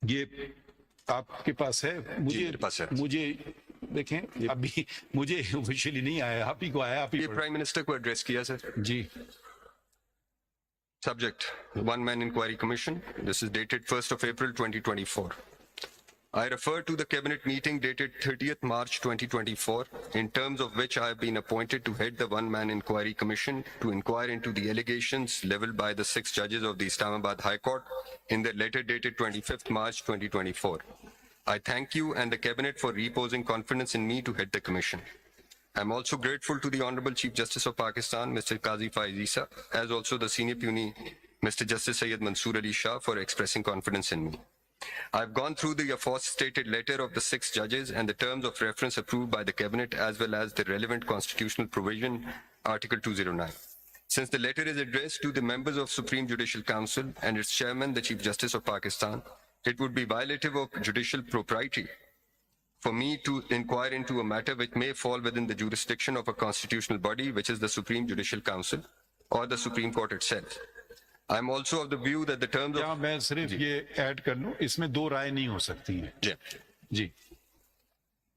یہ آپ کے پاس ہے؟ میرے پاس ہے۔ مجھے دیکھیں ابھی مجھے آفیشیلی نہیں آیا، آپ ہی کو آیا، آپ ہی یہ پرائم منسٹر کو ایڈریس کیا سر۔ جی Subject, One Man Inquiry Commission. This is dated 1st of April 2024. I refer to the cabinet meeting dated 30th March 2024, in terms of which I have been appointed to head the One Man Inquiry Commission to inquire into the allegations leveled by the 6 judges of the Islamabad High Court in their letter dated 25th March 2024. I thank you and the cabinet for reposing confidence in me to head the commission. I am also grateful to the Honorable Chief Justice of Pakistan, Mr. Qazi Faiz Isa, as also the Senior Puni, Mr. Justice Syed Mansoor Ali Shah, for expressing confidence in me. I have gone through the aforestated letter of the 6 judges and the terms of reference approved by the Cabinet, as well as the relevant constitutional provision, Article 209. Since the letter is addressed to the members of Supreme Judicial Council and its chairman, the Chief Justice of Pakistan, it would be violative of judicial propriety for me to inquire into a matter which may fall within the jurisdiction of a constitutional body, which is the Supreme Judicial Council or the Supreme Court itself. I am also of the view that the terms of... میں صرف یہ add کر لوں، اس میں 2 رائے نہیں ہو سکتی ہیں۔ جی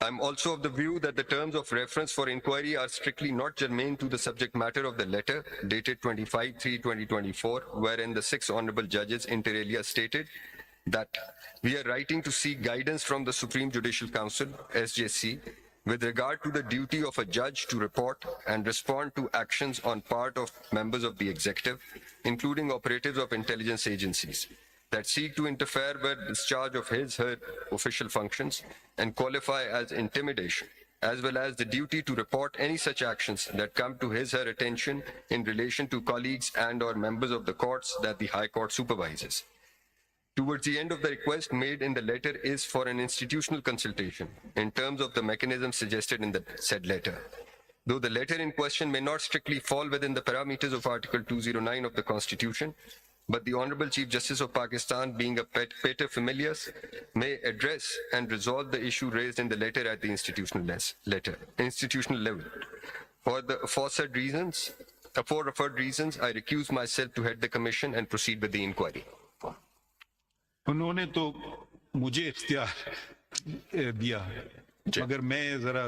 I am also of the view that the terms of reference for inquiry are strictly not germane to the subject matter of the letter dated 25/3/2024, wherein the 6 honorable judges inter alia stated that we are writing to seek guidance from the Supreme Judicial Council, SJC, with regard to the duty of a judge to report and respond to actions on part of members of the executive, including operatives of intelligence agencies, that seek to interfere with discharge of his/her official functions and qualify as intimidation, as well as the duty to report any such actions that come to his/her attention in relation to colleagues and/or members of the courts that the High Court supervises. Towards the end of the request made in the letter is for an institutional consultation in terms of the mechanism suggested in the said letter. Though the letter in question may not strictly fall within the parameters of Article 209 of the Constitution, but the Honorable Chief Justice of Pakistan, being a pater familias, may address and resolve the issue raised in the letter at the institutional level. For the aforesaid reasons, I recuse myself to head the commission and proceed with the inquiry. انہوں نے تو مجھے اختیار دیا، مگر میں ذرا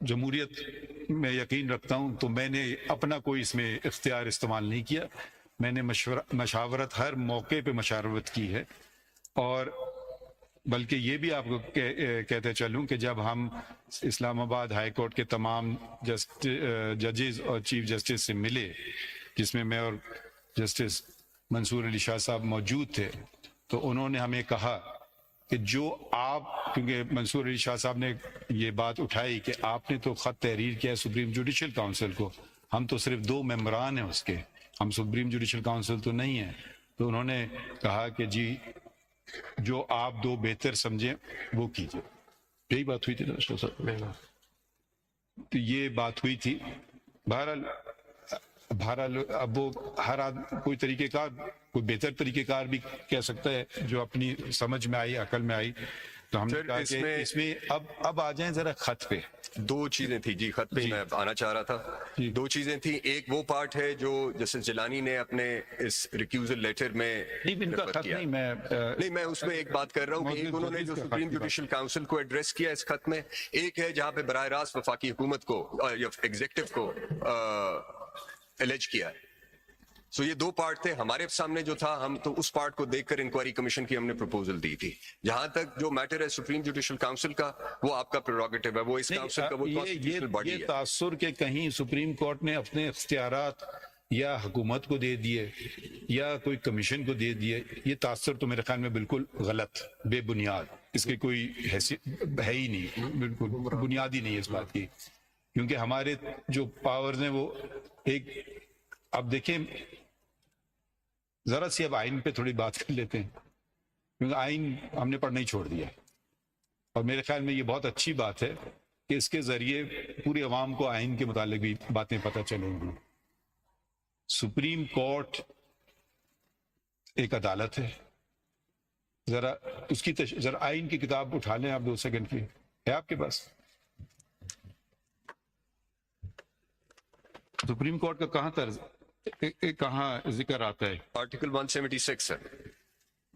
جمہوریت میں یقین رکھتا ہوں، تو میں نے اپنا کوئی اس میں اختیار استعمال نہیں کیا۔ میں نے مشاورت ہر موقع پہ مشاورت کی ہے، اور بلکہ یہ بھی آپ کو کہتے چلوں کہ جب ہم اسلام آباد ہائی کورٹ کے تمام ججز اور چیف جسٹس سے ملے، جس میں میں اور جسٹس منصور علی شاہ صاحب موجود تھے، تو انہوں نے ہمیں کہا کہ جو آپ، کیونکہ منصور علی شاہ صاحب نے یہ بات اٹھائی کہ آپ نے تو خط تحریر کیا ہے سپریم جوڈیشل کونسل کو، ہم تو صرف 2 ممبران ہیں اس کے، ہم سپریم جوڈیشل کونسل تو نہیں ہیں۔ تو انہوں نے کہا کہ جی جو آپ 2 بہتر سمجھیں وہ کیجئے۔ یہی بات ہوئی تھی نا شاہ صاحب؟ تو یہ بات ہوئی تھی۔ بہرحال اب وہ ہر کوئی طریقہ کار، کوئی بہتر طریقہ کار بھی کہہ سکتا ہے جو اپنی سمجھ میں آئی، عقل میں آئی۔ تو ہم نے کہا کہ اس میں اب آ جائیں ذرا خط پہ۔ 2 چیزیں تھی جی، خط پہ میں آنا چاہ رہا تھا۔ 2 چیزیں تھیں، ایک وہ پارٹ ہے جو جسٹس جیلانی نے اپنے اس ریکیوزل لیٹر میں میں اس میں ایک بات کر رہا ہوں کہ ایک انہوں نے جو سپریم جوڈیشل کاؤنسل کو ایڈریس کیا اس خط میں، ایک ہے جہاں پہ براہ راست وفاقی حکومت کو یا ایگزیکٹو کو الج کیا ہے۔ سو یہ 2 پارٹ تھے ہمارے سامنے جو تھا، ہم تو اس پارٹ کو دیکھ کر انکوائری کمیشن کی ہم نے پروپوزل دی تھی۔ جہاں تک جو میٹر ہے سپریم جوڈیشل کاؤنسل کا، وہ آپ کا پریروگیٹو ہے، وہ اس کاؤنسل کا، وہ کانسٹیٹیوشنل باڈی ہے۔ یہ تاثر کہ کہیں سپریم کورٹ نے اپنے اختیارات یا حکومت کو دے دیے یا کوئی کمیشن کو دے دیے، یہ تاثر تو میرے خیال میں بالکل غلط، بے بنیاد، اس کی کوئی حیثیت ہے ہی نہیں، بالکل بنیاد ہی نہیں ہے اس بات کی۔ کیونکہ ہمارے جو پاورز ہیں وہ ایک، اب دیکھیں ذرا سی اب آئین پہ تھوڑی بات کر لیتے ہیں، کیونکہ آئین ہم نے پڑھنا ہی چھوڑ دیا، اور میرے خیال میں یہ بہت اچھی بات ہے کہ اس کے ذریعے پوری عوام کو آئین کے متعلق بھی باتیں پتہ چلیں گی۔ سپریم کورٹ ایک عدالت ہے، ذرا اس کی ذرا آئین کی کتاب اٹھا لیں آپ 2 سیکنڈ کی، ہے آپ کے پاس؟ سپریم کورٹ کا کہاں ذکر آتا ہے؟ آرٹیکل 176 ہے۔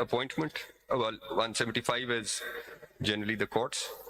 appointment. Well, 175 is generally the courts.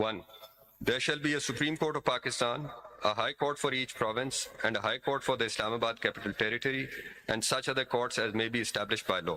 1. There shall be a Supreme Court of Pakistan, a High Court for each province, and a High Court for the Islamabad Capital Territory, and such other courts as may be established by law.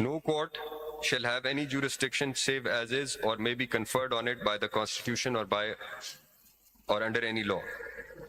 No court shall have any jurisdiction save as is or may be conferred on it by the Constitution or by or under any law.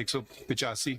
185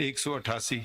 188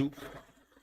2,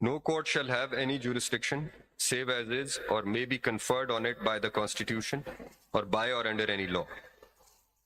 No court shall have any jurisdiction save as is or may be conferred on it by the Constitution or by or under any law.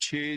6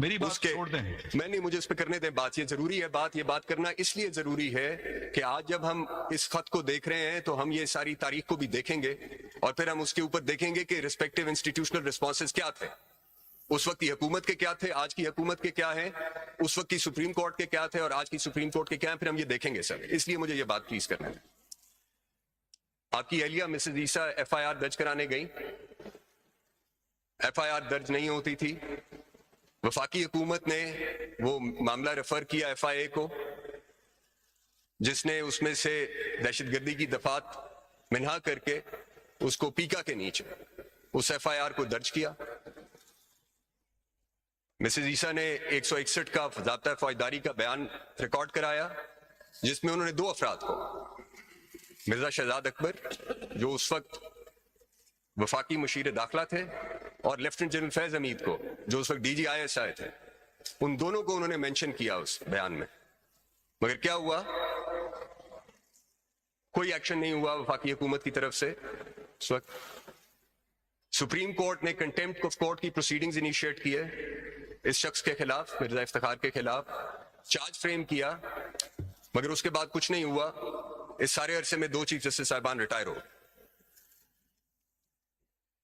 میری بات اس کے چھوڑ دیں. میں نہیں، مجھے اس پہ کرنے دیں بات. یہ ضروری ہے یہ بات کرنا اس لیے ضروری ہے کہ آج جب ہم اس خط کو دیکھ رہے ہیں تو ہم یہ ساری تاریخ کو بھی دیکھیں گے اور پھر ہم اس کے اوپر دیکھیں گے کہ ریسپیکٹیو انسٹیٹیوشنل رسپانسز کیا تھے. اس وقت کی حکومت کے کیا تھے، آج کی حکومت کے کیا ہیں، اس وقت کی سپریم کورٹ کے کیا تھے اور آج کی سپریم کورٹ کے کیا ہیں، پھر ہم یہ دیکھیں گے سر. اس لیے مجھے یہ بات پلیز کرنا ہے. آپ کی اہلیہ Mrs Isa F I R درج کرانے گئی. ایف آئی آر درج نہیں ہوتی تھی. وفاقی حکومت نے وہ معاملہ ریفر کیا ایف آئی اے کو، جس نے اس میں سے دہشت گردی کی دفعات منہا کر کے اس کو پیکا کے نیچے اس ایف آئی آر کو درج کیا. مسز عیسیٰ نے 161 کا ضابطہ فوجداری کا بیان ریکارڈ کرایا، جس میں انہوں نے 2 افراد کو، مرزا شہزاد اکبر جو اس وقت وفاقی مشیر داخلہ تھے اور لیفٹیننٹ جنرل فیض حمید کو جو اس وقت D G I S I تھے، ان دونوں کو انہوں نے مینشن کیا اس بیان میں. مگر کیا ہوا؟ کوئی ایکشن نہیں ہوا وفاقی حکومت کی طرف سے. اس وقت سپریم کورٹ نے کنٹیمپٹ آف کورٹ کی پروسیڈنگز انیشیٹ کیے اس شخص کے خلاف، مرزا افتخار کے خلاف، چارج فریم کیا، مگر اس کے بعد کچھ نہیں ہوا. اس سارے عرصے میں 2 چیف جسٹس صاحبان ریٹائر ہو.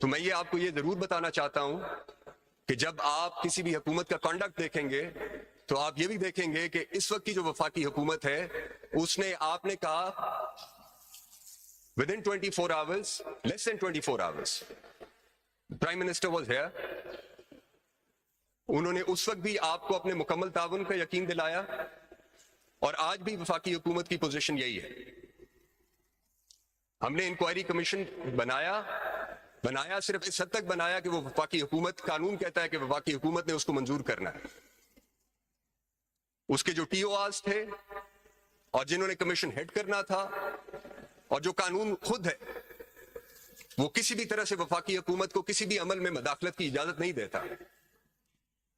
تو میں یہ آپ کو یہ ضرور بتانا چاہتا ہوں کہ جب آپ کسی بھی حکومت کا کانڈکٹ دیکھیں گے تو آپ یہ بھی دیکھیں گے کہ اس وقت کی جو وفاقی حکومت ہے اس نے، آپ نے کہا within 24 hours, less than 24 hours, Prime Minister was here. انہوں نے اس وقت بھی آپ کو اپنے مکمل تعاون کا یقین دلایا اور آج بھی وفاقی حکومت کی پوزیشن یہی ہے. ہم نے انکوائری کمیشن بنایا صرف اس حد تک بنایا کہ وہ وفاقی حکومت، قانون کہتا ہے کہ وفاقی حکومت نے اس کو منظور کرنا ہے. اس کے جو ٹی او آرز تھے اور جنہوں نے کمیشن ہیڈ کرنا تھا اور جو قانون خود ہے وہ کسی بھی طرح سے وفاقی حکومت کو کسی بھی عمل میں مداخلت کی اجازت نہیں دیتا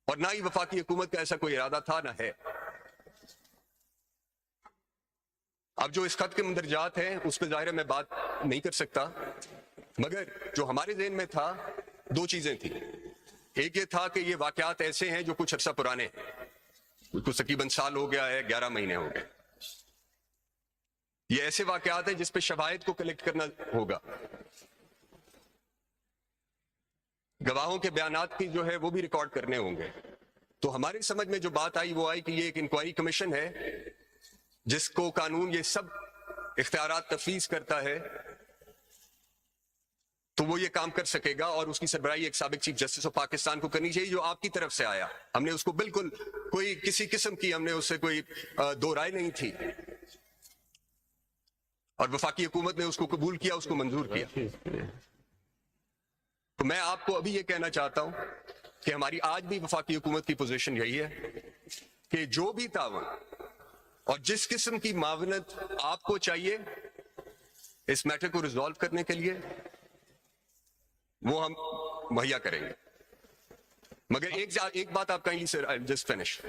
اور نہ ہی وفاقی حکومت کا ایسا کوئی ارادہ تھا نہ ہے. اب جو اس خط کے مندرجات ہیں اس پہ ظاہر ہے میں بات نہیں کر سکتا، مگر جو ہمارے ذہن میں تھا 2 چیزیں تھیں. ایک یہ تھا کہ یہ واقعات ایسے ہیں جو کچھ عرصہ پرانے ہیں، کچھ تقریباً سال ہو گیا ہے، 11 مہینے ہو گئے. یہ ایسے واقعات ہیں جس پہ شواہد کو کلیکٹ کرنا ہوگا، گواہوں کے بیانات کی جو ہے وہ بھی ریکارڈ کرنے ہوں گے. تو ہماری سمجھ میں جو بات آئی وہ آئی کہ یہ ایک انکوائری کمیشن ہے جس کو قانون یہ سب اختیارات تفویض کرتا ہے، تو وہ یہ کام کر سکے گا اور اس کی سربراہی ایک سابق چیف جسٹس آف پاکستان کو کرنی چاہیے، جو آپ کی طرف سے آیا. ہم نے اس کو بالکل کوئی کسی قسم کی ہم نے اس سے کوئی 2 رائے نہیں تھی اور وفاقی حکومت نے اس کو قبول کیا، اس کو منظور کیا. تو میں آپ کو ابھی یہ کہنا چاہتا ہوں کہ ہماری آج بھی وفاقی حکومت کی پوزیشن یہی ہے کہ جو بھی تعاون اور جس قسم کی معاونت آپ کو چاہیے اس میٹر کو ریزالو کرنے کے لیے وہ ہم مہیا کریں گے. مگر ایک بات آپ کہیں سر، جسٹ فنش.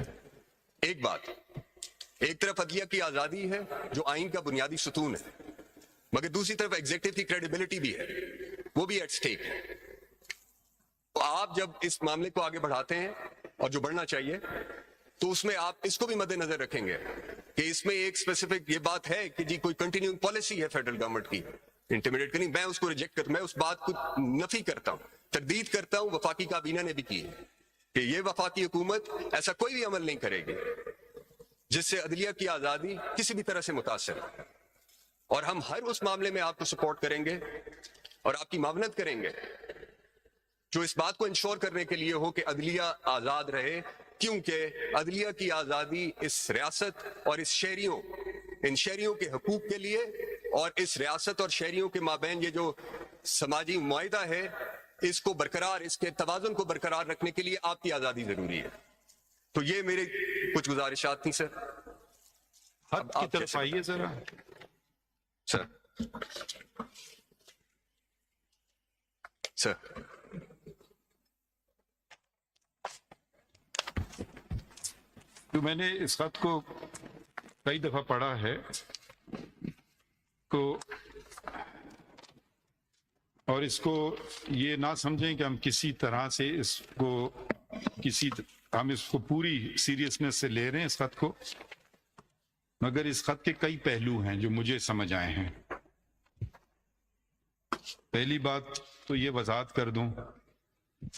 ایک بات، ایک طرف عدلیہ کی آزادی ہے جو آئین کا بنیادی ستون ہے، مگر دوسری طرف ایگزیکٹو کی کریڈیبلٹی بھی ہے، وہ بھی ایٹ سٹیک ہے. تو آپ جب اس معاملے کو آگے بڑھاتے ہیں اور جو بڑھنا چاہیے تو اس میں آپ اس کو بھی مد نظر رکھیں گے کہ اس میں ایک اسپیسیفک یہ بات ہے کہ جی کوئی کنٹینیوئنگ پالیسی ہے فیڈرل گورنمنٹ کی انٹیمیڈیٹ کرنی. میں اس کو ریجیکٹ کرتا، میں اس بات کو نفی کرتا ہوں، تردید کرتا ہوں. وفاقی کابینہ نے بھی کی ہے کہ یہ وفاقی حکومت ایسا کوئی بھی عمل نہیں کرے گی جس سے عدلیہ کی آزادی کسی بھی طرح سے متاثر ہے. اور ہم ہر اس معاملے میں آپ کو سپورٹ کریں گے اور آپ کی معاونت کریں گے جو اس بات کو انشور کرنے کے لیے ہو کہ عدلیہ آزاد رہے، کیونکہ عدلیہ کی آزادی اس ریاست اور ان شہریوں کے حقوق کے لیے اور اس ریاست اور شہریوں کے مابین یہ جو سماجی معاہدہ ہے اس کو برقرار، اس کے توازن کو برقرار رکھنے کے لیے آپ کی آزادی ضروری ہے. تو یہ میرے کچھ گزارشات تھیں سر. خط کی طرف آئیے ذرا سر. تو میں نے اس خط کو کئی دفعہ پڑھا ہے کو، اور اس کو یہ نہ سمجھیں کہ ہم کسی طرح سے اس کو کسی ہم اس کو پوری سیریسنس سے لے رہے ہیں اس خط کو، مگر اس خط کے کئی پہلو ہیں جو مجھے سمجھ آئے ہیں. پہلی بات تو یہ وضاحت کر دوں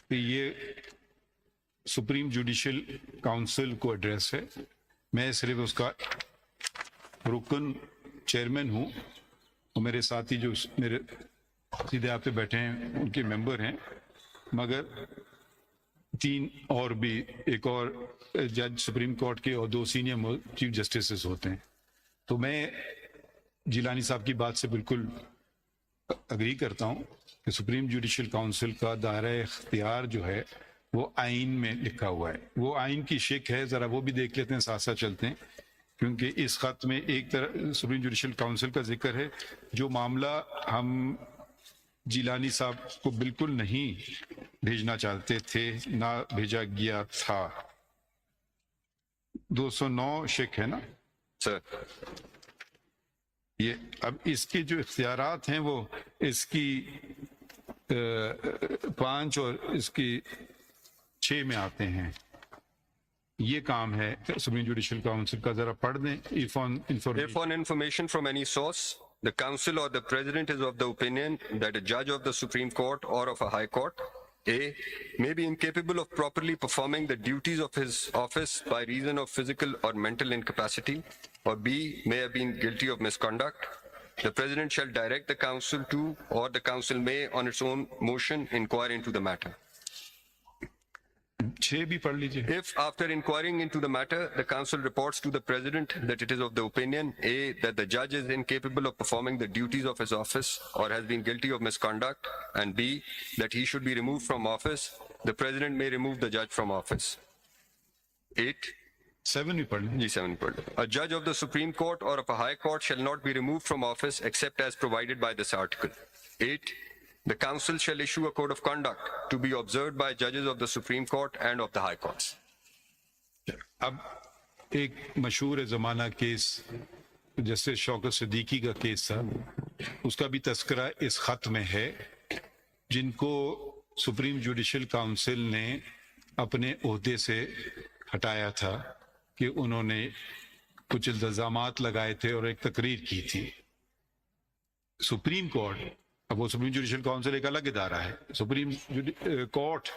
کہ یہ سپریم جوڈیشل کاؤنسل کو ایڈریس ہے. میں صرف اس کا رکن چیئرمین ہوں، اور میرے ساتھی جو میرے سیدھے آپ پہ بیٹھے ہیں ان کے ممبر ہیں، مگر 3 اور بھی، ایک اور جج سپریم کورٹ کے اور 2 سینئر چیف جسٹسز ہوتے ہیں. تو میں جیلانی صاحب کی بات سے بالکل اگری کرتا ہوں کہ سپریم جوڈیشل کاؤنسل کا دائرہ اختیار جو ہے وہ آئین میں لکھا ہوا ہے. وہ آئین کی شک ہے، ذرا وہ بھی دیکھ لیتے ہیں، ساتھ ساتھ چلتے ہیں، کیونکہ اس خط میں ایک طرح سپریم جوڈیشل کاؤنسل کا ذکر ہے. جو معاملہ ہم جیلانی صاحب کو بالکل نہیں بھیجنا چاہتے تھے، نہ بھیجا گیا تھا، 209 شک ہے نا سر. یہ. اب اس کے جو اختیارات ہیں وہ اس کی 5 اور اس کی 6 میں آتے ہیں. یہ کام ہے سپریم جوڈیشل کاؤنسل کا، ذرا پڑھ دیں. If on information from any source, the council or the president is of the opinion that a judge of the Supreme Court or of a high court, A, may be incapable of properly performing the duties of his office by reason of physical or mental incapacity, or B, may have been guilty of misconduct, the president shall direct the council to, or the council may on its own motion inquire into the matter. 6 بھی پڑھ لیجیے. If after inquiring into the matter, the council reports to the president that it is of the opinion, A, that the judge is incapable of performing the duties of his office or has been guilty of misconduct, and B, that he should be removed from office, the president may remove the judge from office. 8. 7 بھی پڑھ لیں. G7 pardon. A judge of the Supreme Court or of a high court shall not be removed from office except as provided by this article. 8. The council shall issue a code of conduct to be observed by judges of the Supreme Court and of the high courts. اب ایک مشہور زمانہ case justice شوکت صدیقی کا case تھا، اس کا بھی تذکرہ اس خط میں ہے، جن کو سپریم جوڈیشل کاؤنسل نے اپنے عہدے سے ہٹایا تھا کہ انہوں نے کچھ الزامات لگائے تھے اور ایک تقریر کی تھی. سپریم کورٹ، اب وہ سپریم جوڈیشل کاؤنسل ایک الگ ادارہ ہے، سپریم کورٹ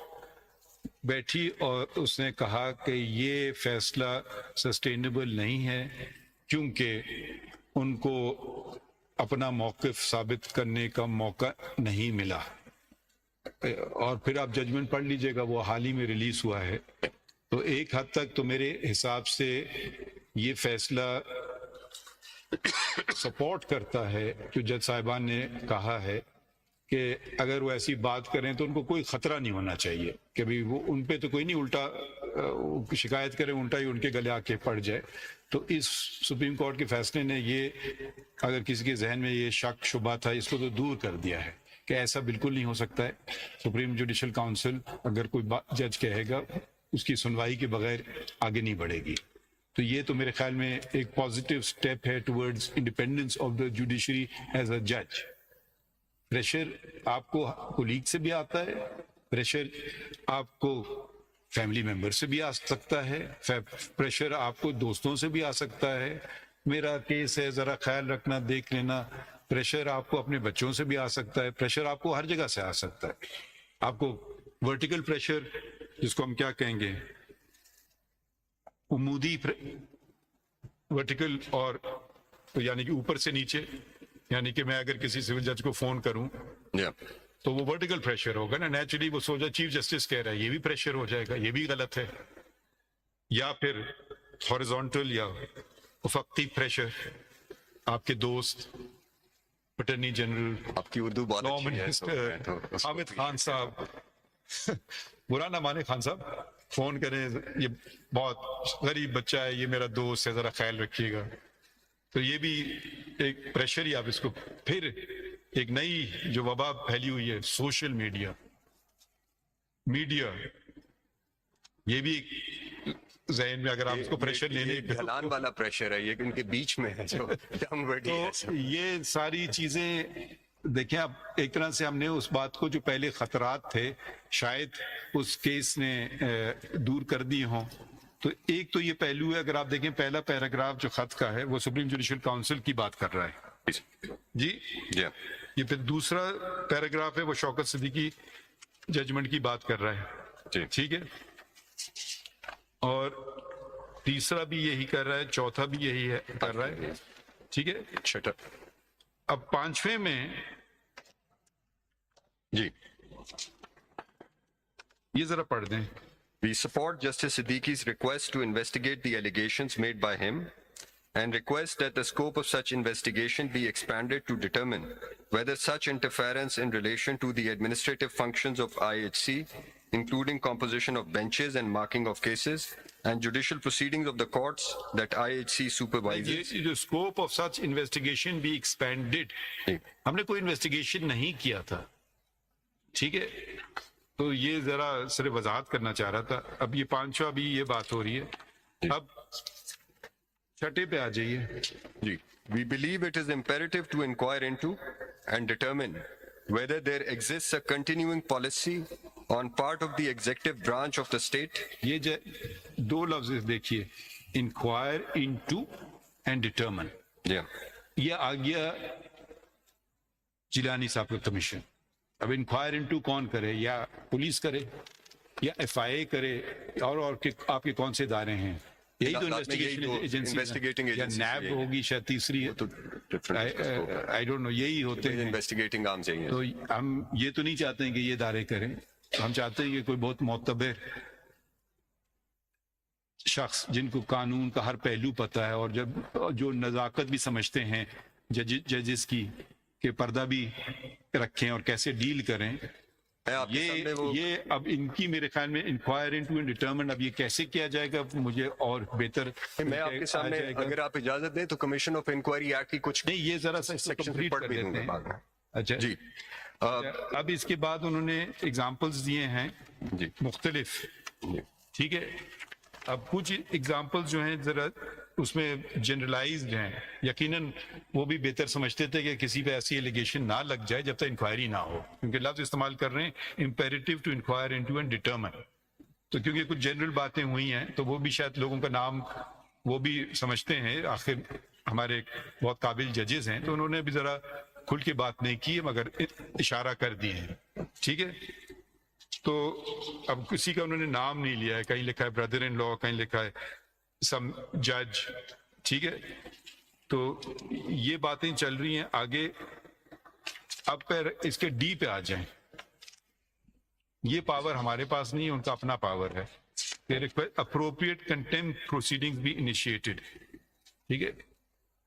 بیٹھی اور اس نے کہا کہ یہ فیصلہ سسٹینیبل نہیں ہے، کیونکہ ان کو اپنا موقف ثابت کرنے کا موقع نہیں ملا. اور پھر آپ ججمنٹ پڑھ لیجئے گا، وہ حال ہی میں ریلیز ہوا ہے. تو ایک حد تک تو میرے حساب سے یہ فیصلہ سپورٹ کرتا ہے جو جج صاحبان نے کہا ہے کہ اگر وہ ایسی بات کریں تو ان کو کوئی خطرہ نہیں ہونا چاہیے کہ بھی وہ ان پہ تو کوئی نہیں الٹا شکایت کریں، الٹا ہی ان کے گلے آ کے پڑ جائے. تو اس سپریم کورٹ کے فیصلے نے یہ، اگر کسی کے ذہن میں یہ شک شبہ تھا، اس کو تو دور کر دیا ہے کہ ایسا بالکل نہیں ہو سکتا ہے. سپریم جوڈیشل کاؤنسل اگر کوئی جج کہے گا، اس کی سنوائی کے بغیر آگے نہیں بڑھے گی. تو یہ تو میرے خیال میں ایک پازیٹیو سٹیپ ہے towards independence of the judiciary as a جج. پریشر آپ کو کولیگ سے بھی آتا ہے، پریشر آپ کو فیملی ممبر سے بھی آ سکتا ہے، پریشر آپ کو دوستوں سے بھی آ سکتا ہے. میرا کیس ہے، ذرا خیال رکھنا، دیکھ لینا. پریشر آپ کو اپنے بچوں سے بھی آ سکتا ہے، پریشر آپ کو ہر جگہ سے آ سکتا ہے. آپ کو ورٹیکل پریشر، جس کو ہم کیا کہیں گے، عمودی ورٹیکل، اور یعنی کہ اوپر سے نیچے، یعنی کہ میں اگر کسی سول جج کو فون کروں تو وہ ورٹیکل پریشر ہوگا نا، نیچرلی وہ سوچا چیف جسٹس کہہ رہا ہے، یہ بھی پریشر ہو جائے گا، یہ بھی غلط ہے. یا پھر ہاریزونٹل یا افقی پریشر، آپ کے دوست اٹارنی جنرل، آپ کی اردو بہت لا اچھی ہے منسٹر حامد خان صاحب، برا نہ مانے خان صاحب، فون کریں، یہ بہت غریب بچہ ہے، یہ میرا دوست ہے، ذرا خیال رکھیے گا. تو یہ بھی ایک پریشر ہی آپ اس کو. پھر ایک نئی جو وبا پھیلی ہوئی ہے، سوشل میڈیا، یہ بھی ایک ذہن میں اگر آپ اس کو پریشر لینے ڈھلان والا پریشر ہے، یہ ان کے بیچ میں ہے جو ڈاؤن ورڈ ہے. تو یہ ساری چیزیں دیکھیں اب ایک طرح سے ہم نے اس بات کو جو پہلے خطرات تھے شاید اس کیس نے دور کر دیے ہوں. تو ایک تو یہ پہلو ہے, اگر آپ دیکھیں پہلا پیراگراف جو خط کا ہے وہ سپریم جوڈیشل کاؤنسل کی بات کر رہا ہے جی. یہ پھر دوسرا پیراگراف ہے وہ شوکت صدیقی ججمنٹ کی بات کر رہا ہے, ٹھیک ہے, اور تیسرا بھی یہی کر رہا ہے, چوتھا بھی یہی ہے کر رہا ہے, ٹھیک ہے. اب پانچویں میں جی یہ ذرا پڑھ دیں. We support Justice Siddiqui's request to investigate the allegations made by him and request that the scope of such investigation be expanded to determine whether such interference in relation to the administrative functions of IHC, including composition of benches and marking of cases, and judicial proceedings of the courts that IHC supervises. یہ جو scope of such investigation be expanded, ہم نے کوئی investigation نہیں کیا تھا, ٹھیک ہے, تو یہ ذرا صرف وضاحت کرنا چاہ رہا تھا. اب یہ پانچواں بھی یہ بات ہو رہی ہے. اب چھٹے پہ آ جائیے. جی. We believe it is imperative to inquire into and determine whether there exists a continuing policy on part of the executive branch of the state. یہ دو لفظ دیکھیے, انکوائر انٹو اینڈ ڈٹرمن. یہ آ گیا جیلانی صاحب کا کمیشن. اب انکوائر انٹو کون کرے, یا پولیس کرے یا ایف آئی اے کرے, اور آپ کے کون سے ادارے ہیں, یہی تو انویسٹیگیشن ایجنسی, یا نیب ہوگی شاید تیسری, آئی ڈونٹ نو, یہی ہوتے ہیں انویسٹیگیٹنگ آرم چاہیے. تو ہم یہ تو نہیں چاہتے ہیں کہ یہ ادارے کریں, ہم چاہتے ہیں کہ کوئی بہت معتبر شخص جن کو قانون کا ہر پہلو پتہ ہے اور جو نزاکت بھی سمجھتے ہیں ججز کی, کہ پردہ بھی رکھیں اور کیسے ڈیل کریں. یہ اب ان کی میرے خیال میں انکوائر انٹو اینڈ ڈٹرمن, اب یہ کیسے کیا جائے گا مجھے اور بہتر. میں آپ کے سامنے اگر آپ اجازت دیں تو کمیشن آف انکوائری ایکٹ کی کچھ نہیں, یہ ذرا سا سیکشن پڑھ بھی دوں گا. اچھا جی. اب اس کے بعد انہوں نے ایگزامپلز دیے ہیں مختلف, ٹھیک ہے. اب کچھ ایگزامپل جو ہیں ذرا اس میں جنرلائزڈ ہیں, یقیناً وہ بھی بہتر سمجھتے تھے کہ کسی پہ ایسی ایلیگیشن نہ لگ جائے جب تک انکوائری نہ ہو, کیونکہ لفظ استعمال کر رہے ہیں imperative to enquire into and determine. تو کیونکہ کچھ جنرل باتیں ہوئی ہیں تو وہ بھی شاید لوگوں کا نام وہ بھی سمجھتے ہیں, آخر ہمارے بہت قابل ججز ہیں, تو انہوں نے بھی ذرا کھل کے بات نہیں کی مگر اشارہ کر دیے ہیں, ٹھیک ہے. تو اب کسی کا انہوں نے نام نہیں لیا ہے, کہیں لکھا ہے بردر ان لا, کہیں لکھا ہے سم جج, ٹھیک ہے. تو یہ باتیں چل رہی ہیں آگے. اب پھر اس کے ڈی پہ آ جائیں. یہ پاور ہمارے پاس نہیں ہے, ان کا اپنا پاور ہے. اپروپریٹ کنٹیمپٹ پروسیڈنگز بھی انیشیٹڈ, ٹھیک ہے.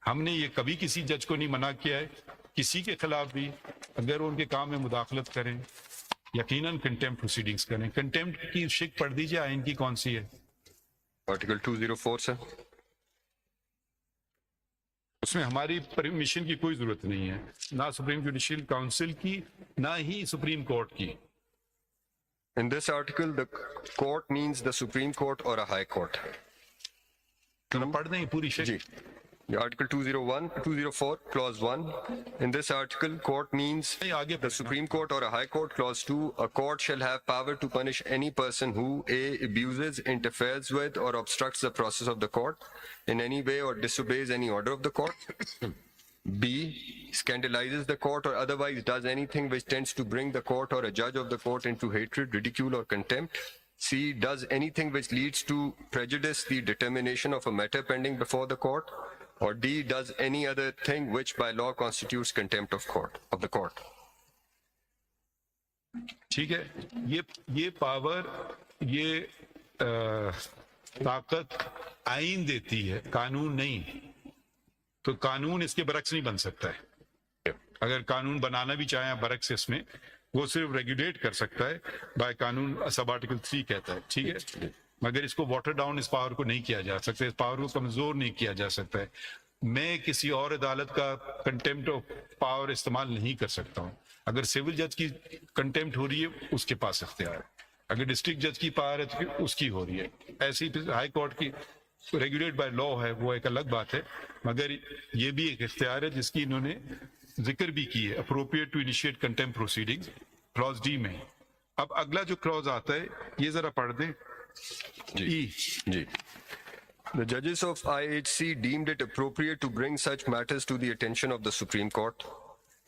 ہم نے یہ کبھی کسی جج کو نہیں منع کیا ہے, کسی کے خلاف بھی اگر ان کے کام میں مداخلت کریں یقیناً کنٹیمپٹ پروسیڈنگز کریں. کنٹیمپٹ کی شک پڑھ دیجیے آئین کی کون سی ہے, آرٹیکل 204 سے. اس میں ہماری پرمیشن کی کوئی ضرورت نہیں ہے, نہ سپریم جوڈیشل کاؤنسل کی نہ ہی سپریم کورٹ کی. In this article, the court means the Supreme Court or a High Court. پڑھ دیں پوری شک. جی. Article 204, Clause 1. In this article, court means the Supreme Court or a High Court. Clause 2, a court shall have power to punish any person who A. abuses, interferes with, or obstructs the process of the court in any way or disobeys any order of the court. B. Scandalizes the court or otherwise does anything which tends to bring the court or a judge of the court into hatred, ridicule, or contempt. C. Does anything which leads to prejudice the determination of a matter pending before the court. Or D. Does any other thing which by law constitutes contempt of the court. ٹھیک ہے. یہ power, یہ طاقت آئین دیتی ہے, قانون نہیں. تو قانون اس کے برعکس نہیں بن سکتا ہے. اگر قانون بنانا بھی چاہیں برعکس اس میں, وہ صرف ریگولیٹ کر سکتا ہے بائی قانون, سب آرٹیکل 3 کہتا ہے, ٹھیک ہے. مگر اس کو واٹر ڈاؤن اس پاور کو نہیں کیا جا سکتا, اس پاور کو کمزور نہیں کیا جا سکتا ہے. میں کسی اور عدالت کا کنٹیمپٹ آف پاور استعمال نہیں کر سکتا ہوں. اگر سول جج کی کنٹیمپٹ ہو رہی ہے اس کے پاس اختیار ہے, اگر ڈسٹرکٹ جج کی پاور ہے تو اس کی ہو رہی ہے. ایسی ہائی کورٹ کی ریگولیٹ بائی لا ہے, وہ ایک الگ بات ہے, مگر یہ بھی ایک اختیار ہے جس کی انہوں نے ذکر بھی کی ہے appropriate to initiate contempt proceedings clause D میں. اب اگلا جو کلوز آتا ہے یہ ذرا پڑھ دیں. Ji. The judges of IHC deemed it appropriate to bring such matters to the attention of the Supreme Court.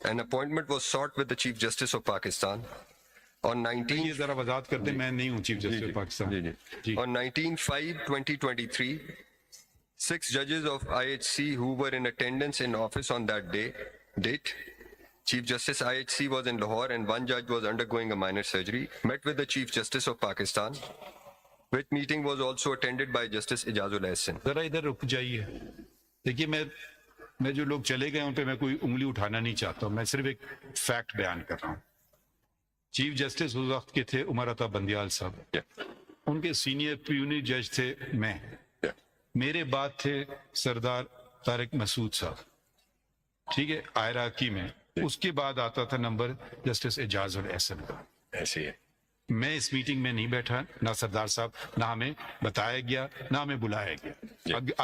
An appointment was sought with the Chief Justice of Pakistan. On 19 یہ ذرا وضاحت کرتے میں نہیں ہوں چیف جسٹس پاکستان. جی. On 19/5/2023, 6 judges of IHC who were in attendance in office on that date, Chief Justice IHC was in Lahore and one judge was undergoing a minor surgery, met with the Chief Justice of Pakistan, which meeting was also attended by Justice Ijazul Ahsan. ذرا ادھر رک جائیے. دیکھیے میں جو لوگ چلے گئے ان پہ میں کوئی انگلی اٹھانا نہیں چاہتا ہوں, میں صرف ایک فیکٹ بیان کر رہا ہوں. چیف جسٹس اس وقت کے تھے عمر عطا بندیال صاحب, ان کے سینئر پیونی جج تھے میں, میرے بعد تھے سردار طارق مسعود صاحب, ٹھیک ہے, عراقی میں. اس کے بعد آتا تھا نمبر جسٹس اعجاز الاحسن کا. ایسے ہے. میں اس میٹنگ میں نہیں بیٹھا, نہ سردار صاحب, نہ ہمیں بتایا گیا, نہ ہمیں بلایا گیا.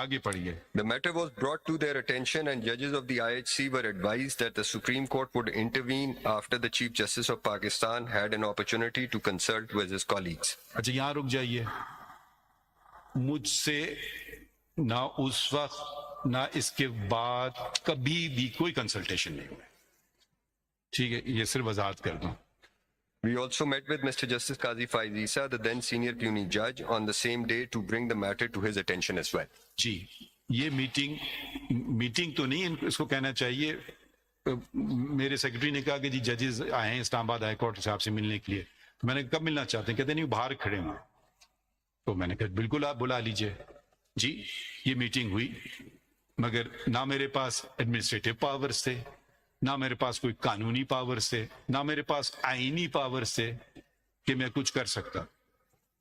آگے پڑھیے. The matter was brought to their attention and judges of the IHC were advised that the Supreme Court would intervene after the Chief Justice of Pakistan had an opportunity to consult with his colleagues. اچھا یہاں رک جائیے. مجھ سے نہ اس وقت نہ اس کے بعد کبھی بھی کوئی کنسلٹیشن نہیں ہوئی, ٹھیک ہے, یہ صرف وضاحت کر دوں. We also met with Mr. Justice Qazi Faiz Isa, the then senior puisne judge, on the same day to bring the matter to his attention as well. جی, یہ میٹنگ تو نہیں اس کو کہنا چاہیے. میرے سیکرٹری نے کہا کہ جی ججز آئے ہیں اسلام آباد ہائی کورٹ صاحب سے ملنے کے لیے. تو میں نے کب ملنا چاہتے ہیں؟ کہتے نہیں باہر کھڑے ہیں. تو میں نے کہا بالکل آپ بلا لیجئے. جی یہ میٹنگ ہوئی, مگر نہ میرے پاس ایڈمنسٹریٹو پاورز تھے, نہ میرے پاس کوئی قانونی پاورز تھے, نہ میرے پاس آئینی پاورز تھے کہ میں کچھ کر سکتا.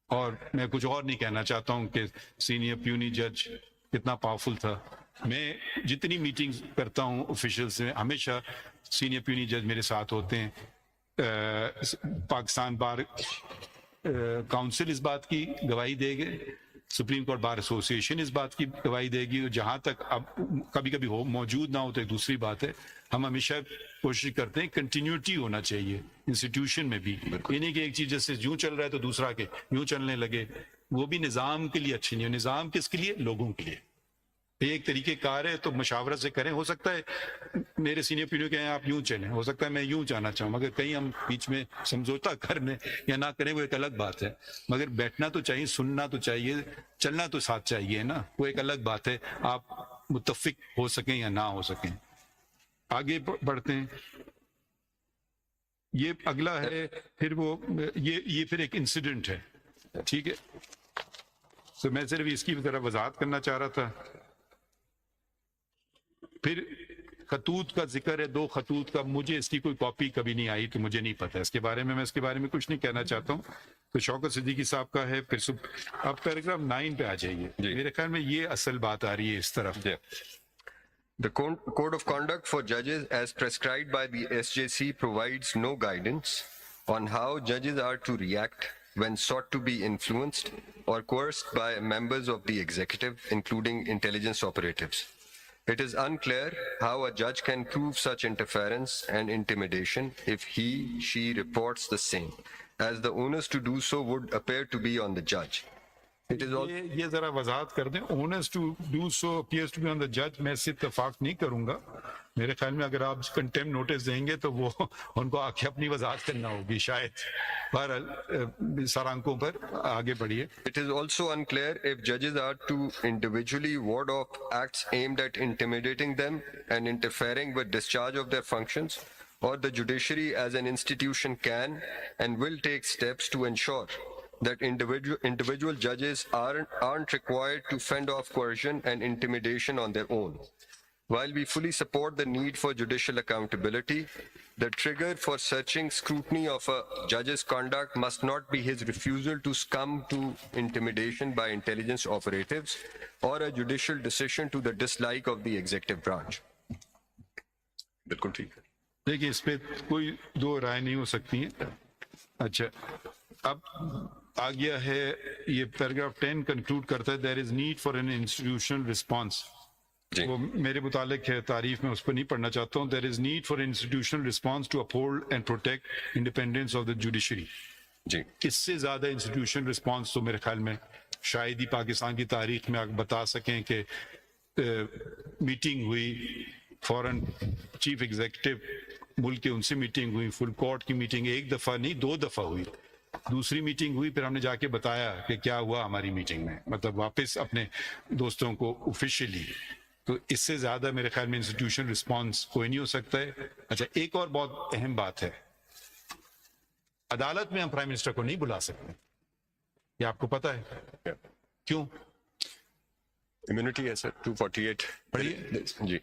اور میں کچھ اور نہیں کہنا چاہتا ہوں کہ سینئر پیونی جج کتنا پاورفل تھا. میں جتنی میٹنگز کرتا ہوں آفیشیل سے, ہمیشہ سینئر پیونی جج میرے ساتھ ہوتے ہیں. پاکستان بار کاؤنسل اس بات کی گواہی دے گے, سپریم کورٹ بار ایسوسیشن اس بات کی گواہی دے گی. جہاں تک اب کبھی کبھی موجود نہ ہو تو ایک دوسری بات ہے. ہم ہمیشہ کوشش کرتے ہیں کنٹینیوٹی ہونا چاہیے انسٹیٹیوشن میں بھی, یہ نہیں کہ ایک چیز جیسے یوں چل رہا ہے تو دوسرا کے یوں چلنے لگے. وہ بھی نظام کے لیے اچھی نہیں ہے. نظام کس کے لیے؟ لوگوں کے لیے. ایک طریقے کار ہے تو مشاورت سے کریں. ہو سکتا ہے میرے سینئر پیڑھیوں کے ہیں آپ یوں چلیں, ہو سکتا ہے میں یوں جانا چاہوں, مگر کہیں ہم بیچ میں سمجھوتا کرنے یا نہ کریں وہ ایک الگ بات ہے. مگر بیٹھنا تو چاہیے, سننا تو چاہیے, چلنا تو ساتھ چاہیے نا, وہ ایک الگ بات ہے. آپ متفق ہو سکیں یا نہ ہو سکیں. آگے بڑھتے ہیں. یہ اگلا ہے پھر وہ یہ پھر ایک انسیڈنٹ ہے, ٹھیک ہے. تو میں صرف اس کی طرح وضاحت کرنا چاہ رہا تھا. پھر خطوط کا ذکر ہے, 2 خطوط کا. مجھے اس کی کوئی کاپی کبھی نہیں آئی تو مجھے نہیں پتا اس کے بارے میں اس کے بارے میں کچھ نہیں کہنا چاہتا ہوں. تو شوکت صدیقی صاحب کا ہے. پھر آپ پیراگراف 9 پہ آ جائیے. میرے خیال میں یہ اصل بات آ رہی ہے اس طرف. The Code of Conduct for Judges as prescribed by the SJC provides no guidance on how judges are to react when sought to be influenced or coerced by members of the executive, including intelligence operatives. It is unclear how a judge can prove such interference and intimidation if she reports the same, as the onus to do so would appear to be on the judge. یہ ذرا وضاحت کر دیں. Once to do so appears to be on the جج. میں اس سے اتفاق نہیں کروں گا. میرے خیال میں اگر آپ کنٹمپٹ نوٹس دیں گے تو وہ ان کو آ کے اپنی وضاحت کرنا ہوگی شاید. بہرحال سر آنکھوں پر آگے بڑھیے. It is also unclear if judges are to individually ward off acts aimed at intimidating them and interfering with discharge of their functions, or the judiciary as an institution can and will take steps to ensure that individual judges aren't required to fend off coercion and intimidation on their own. While we fully support the need for judicial accountability, the trigger for searching scrutiny of a judge's conduct must not be his refusal to succumb to intimidation by intelligence operatives or a judicial decision to the dislike of the executive branch. بالکل ٹھیک ہے. دیکھیے اس پہ کوئی 2 رائے نہیں ہو سکتی ہیں. اچھا اب آ گیا ہے یہ پیراگراف 10 کنکلوڈ کرتا ہے. There is need for an institutional response جی وہ میرے متعلق ہے، تعریف میں اس پر نہیں پڑھنا چاہتا ہوں. There is need for institutional response to uphold and protect independence of the judiciary. جی اس سے زیادہ انسٹیٹیوشنل رسپانس تو میرے خیال میں شاید ہی پاکستان کی تاریخ میں آپ بتا سکیں کہ میٹنگ ہوئی فورن چیف ایگزیکٹو ملک کے، ان سے میٹنگ ہوئی، فل کورٹ کی میٹنگ ایک دفعہ نہیں 2 دفعہ ہوئی. دوسری میٹنگ ہوئی، پھر ہم نے جا کے بتایا کہ کیا ہوا ہماری میٹنگ میں، مطلب واپس اپنے دوستوں کو آفیشیلی. تو اس سے زیادہ میرے خیال میں انسٹیٹیوشن رسپانس کوئی نہیں ہو سکتا ہے. اچھا، ایک اور بہت اہم بات ہے، عدالت میں ہم پرائم منسٹر کو نہیں بلا سکتے، یہ آپ کو پتا ہے کیوں؟ امیونٹی ہے سر 248. پڑھیے. جی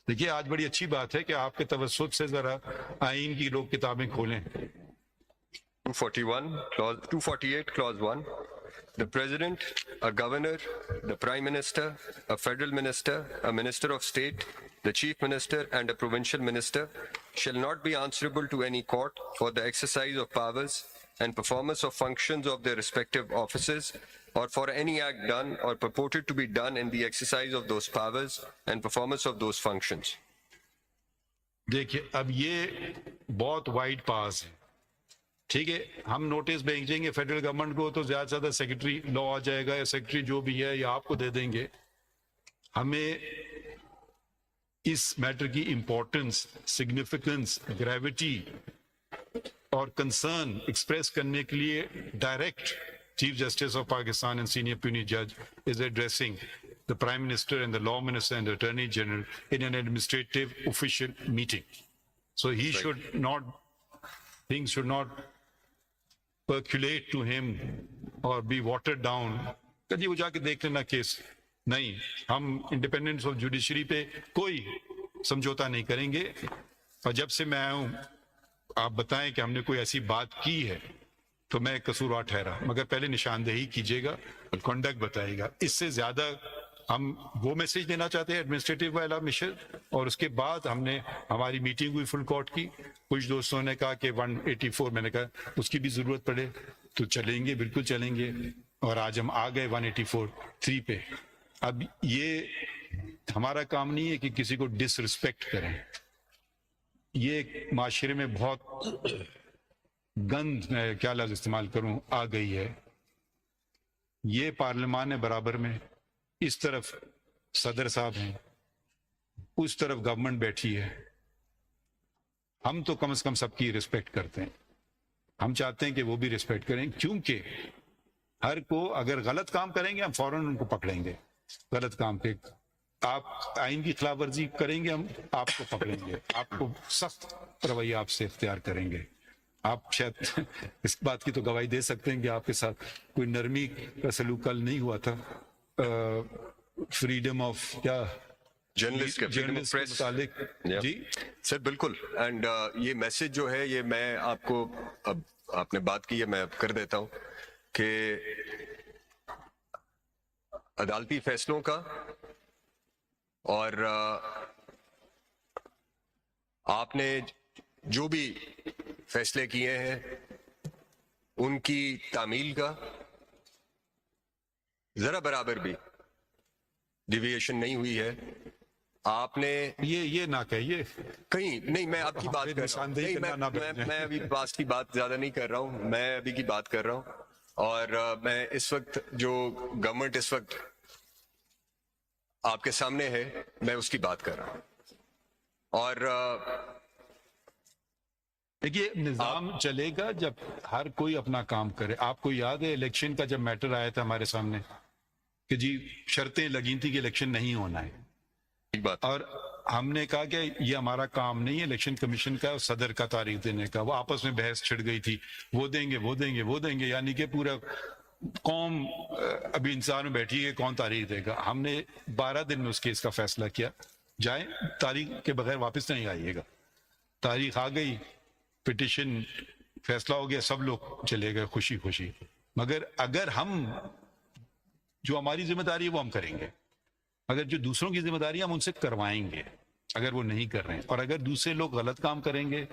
دیکھیے، آج بڑی اچھی بات ہے کہ آپ کے توسط سے ذرا آئین کی لوگ کتابیں کھولیں. 248 clause 1. The president, a governor, the prime minister, a federal minister, a minister of state, the chief minister and a provincial minister shall not be answerable to any court for the exercise of powers and performance of functions of their respective offices or for any act done or purported to be done in the exercise of those powers and performance of those functions. دیکھیے، اب یہ بہت wide پاس ہے. ٹھیک ہے، ہم notice بھیجیں گے فیڈرل گورنمنٹ کو تو زیادہ سے زیادہ سیکرٹری لا آ جائے گا، یا سیکرٹری جو بھی ہے یا آپ کو دے دیں گے. ہمیں اس میٹر کی امپورٹنس، سگنیفیکنس، گریوٹی اور کنسرن ایکسپریس کرنے کے لیے direct chief justice of Pakistan and senior puisne جج is addressing the Prime Minister and the Law Minister and the Attorney General in an administrative official meeting. So he should not, things should not percolate to him or be watered down. کہ جی وہ جا کے دیکھ لینا case. نہیں، ہم independence of judiciary پہ کوئی سمجھوتا نہیں کریں گے. اور جب سے میں آیا ہوں، آپ بتائیں کہ ہم نے کوئی ایسی بات کی ہے تو میں قصوروار ٹھہرا، مگر پہلے نشاندہی کیجیے گا، کنڈکٹ بتائے گا. اس سے زیادہ ہم وہ میسج دینا چاہتے ہیں ایڈمنسٹریٹو والا مشن. اور اس کے بعد ہم نے ہماری میٹنگ ہوئی فل کورٹ کی. کچھ دوستوں نے کہا کہ 184، میں نے کہا اس کی بھی ضرورت پڑے تو چلیں گے، بالکل چلیں گے. اور آج ہم آ گئے 184(3) پہ. اب یہ ہمارا کام نہیں ہے کہ کسی کو ڈس ریسپیکٹ کریں. یہ معاشرے میں بہت گند، میں کیا لفظ استعمال کروں، آ گئی ہے. یہ پارلیمان برابر میں اس طرف صدر صاحب ہیں، اس طرف گورنمنٹ بیٹھی ہے. ہم تو کم از کم سب کی رسپیکٹ کرتے ہیں. ہم چاہتے ہیں کہ وہ بھی رسپیکٹ کریں، کیونکہ ہر کو اگر غلط کام کریں گے ہم فوراً ان کو پکڑیں گے. غلط کام پہ آپ آئین کی خلاف ورزی کریں گے، ہم آپ کو پکڑیں گے، آپ کو سخت رویہ آپ سے اختیار کریں گے. آپ شاید اس بات کی تو گواہی دے سکتے ہیں کہ آپ کے ساتھ کوئی نرمی کا سلوک کل نہیں ہوا تھا. فریڈم آف کیا جرنلسٹ کے متعلق. جی سر بالکل. اینڈ یہ میسج جو ہے یہ میں آپ کو، اب آپ نے بات کی ہے میں اب کر دیتا ہوں کہ عدالتی فیصلوں کا اور آپ نے جو بھی فیصلے کیے ہیں ان کی تعمیل کا ذرا برابر بھی ڈیویشن نہیں ہوئی ہے. آپ نے یہ نہ کہیے کہیں نہیں، میں آپ کی بات کر رہا ہوں. نہیں، میں ابھی پاس کی بات زیادہ نہیں کر رہا ہوں، میں ابھی کی بات کر رہا ہوں. اور میں اس وقت جو گورنمنٹ اس وقت آپ کے سامنے ہے میں اس کی بات کر رہا ہوں. اور دیکھیے، نظام چلے گا جب ہر کوئی اپنا کام کرے. آپ کو یاد ہے الیکشن کا جب میٹر آیا تھا ہمارے سامنے کہ جی شرطیں لگی تھی کہ الیکشن نہیں ہونا ہے، اور ہم نے کہا کہ یہ ہمارا کام نہیں ہے الیکشن کمیشن کا اور صدر کا تاریخ دینے کا. وہ آپس میں بحث چھڑ گئی تھی، وہ دیں گے وہ دیں گے وہ دیں گے، یعنی کہ پورا قوم ابھی انتظار میں بیٹھی ہے کون تاریخ دے گا. ہم نے 12 دن میں اس کیس کا فیصلہ کیا. جائیں، تاریخ کے بغیر واپس نہیں آئیے گا. تاریخ آ گئی، پٹیشن فیصلہ ہو گیا، سب لوگ چلے گئے خوشی خوشی. مگر اگر ہم جو ہماری ذمہ داری ہے وہ ہم کریں گے، اگر جو دوسروں کی ذمہ داری ہے ہم ان سے کروائیں گے اگر وہ نہیں کر رہے ہیں. اور اگر دوسرے لوگ غلط کام کریں گے،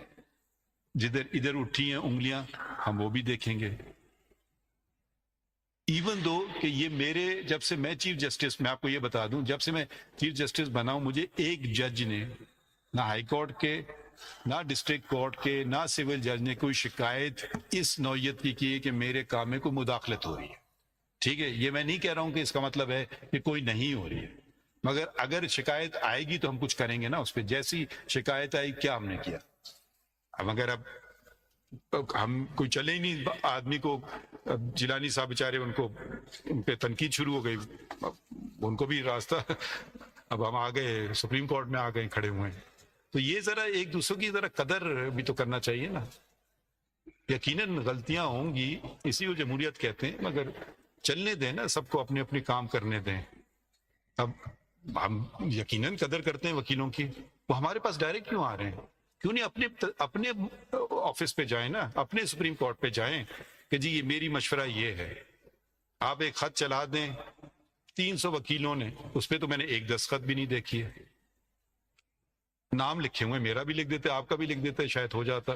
جدھر ادھر اٹھی ہیں انگلیاں، ہم وہ بھی دیکھیں گے. ایون دو کہ یہ میرے جب سے میں چیف جسٹس، میں آپ کو یہ بتا دوں، جب سے میں چیف جسٹس بنا ہوں، مجھے ایک جج نے، نہ ہائی کورٹ کے، نہ ڈسٹرکٹ کورٹ کے، نہ سول جج نے کوئی شکایت اس نوعیت کی ہے کہ میرے کام میں کوئی مداخلت ہو رہی ہے. ٹھیک ہے، یہ میں نہیں کہہ رہا ہوں کہ اس کا مطلب ہے کہ کوئی نہیں ہو رہی ہے، مگر اگر شکایت آئے گی تو ہم کچھ کریں گے نا اس پہ. جیسی شکایت آئی کیا ہم نے کیا؟ اب ہم کوئی چلے ہی نہیں آدمی کو، جیلانی صاحب بیچارے ان پہ تنقید شروع ہو گئی، ان کو بھی راستہ، اب ہم آ گئے سپریم کورٹ میں آ گئے کھڑے ہوئے ہیں. تو یہ ذرا ایک دوسرے کی ذرا قدر بھی تو کرنا چاہیے نا. یقیناً غلطیاں ہوں گی، اسی کو جمہوریت کہتے ہیں، مگر چلنے دیں نا، سب کو اپنے اپنے کام کرنے دیں. اب ہم یقیناً قدر کرتے ہیں وکیلوں کی، وہ ہمارے پاس ڈائریکٹ کیوں آ رہے ہیں؟ کیوں نہیں اپنے آفس پہ جائیں نا، اپنے سپریم کورٹ پہ جائیں کہ جی یہ میری مشورہ یہ ہے. آپ ایک خط چلا دیں 300 وکیلوں نے، اس پہ تو میں نے ایک دستخط بھی نہیں دیکھی ہے. نام لکھے ہوئے، میرا بھی لکھ دیتے، آپ کا بھی لکھ دیتے، شاید ہو جاتا.